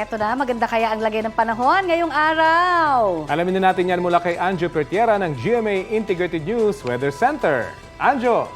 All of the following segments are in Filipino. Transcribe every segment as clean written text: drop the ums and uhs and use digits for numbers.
eto na, maganda kaya ang lagay ng panahon ngayong araw? Alamin na natin yan mula kay Anjo Pertiera ng GMA Integrated News Weather Center. Anjo!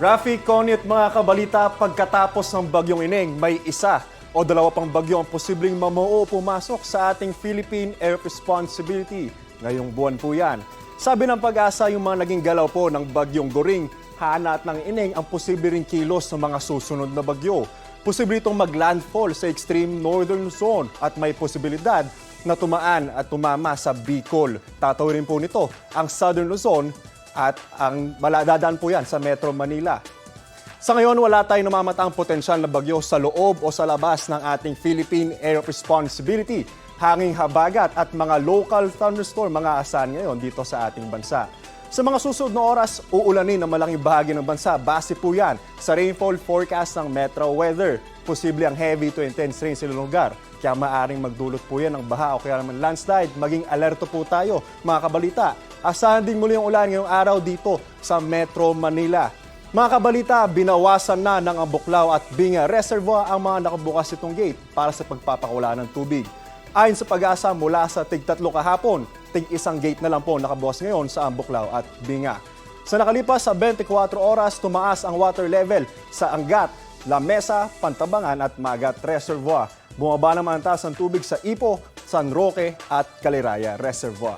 Rafi, Connie at mga kabalita, pagkatapos ng bagyong Ineng, may isa o dalawa pang bagyo ang posibleng mamuo pumasok sa ating Philippine Air Responsibility. Ngayong buwan po yan. Sabi ng Pag-asa, yung mga naging galaw po ng bagyong Goring, Hana at ng Ineng ang posible ring kilos ng mga susunod na bagyo. Posible itong maglandfall sa extreme northern zone at may posibilidad na tumaan at tumama sa Bicol. Tatawin po nito ang southern Luzon at ang maladadaan po yan sa Metro Manila. Sa ngayon, wala tayong namamataang potensyal na bagyo sa loob o sa labas ng ating Philippine Air Responsibility. Hanging habagat at mga local thunderstorm mga asahan ngayon dito sa ating bansa. Sa mga susunod na oras, uulanin ang malaking bahagi ng bansa. Base po yan sa rainfall forecast ng Metro Weather. Posible ang heavy to intense rain sa ilang lugar. Kaya maaring magdulot po yan ng baha o kaya naman landslide. Maging alerto po tayo, mga kabalita. Asahan din muli ang ulan ngayong araw dito sa Metro Manila. Mga kabalita, binawasan na ng Ambuklaw at Binga Reservoir ang mga nakabukas itong gate para sa pagpapakawala ng tubig. Ayon sa Pag-asa, mula sa tig-3 kahapon, tig-1 gate na lang po nakabukas ngayon sa Ambuklaw at Binga. Sa nakalipas sa 24 oras, tumaas ang water level sa Angat, La Mesa, Pantabangan at Magat Reservoir. Bumaba naman ang taas ng tubig sa Ipo, San Roque at Caliraya Reservoir.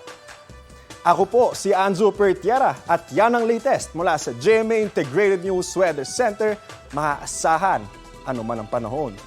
Ako po si Anjo Pertiera at yan ang latest mula sa GMA Integrated News Weather Center. Maaasahan ano man ang panahon.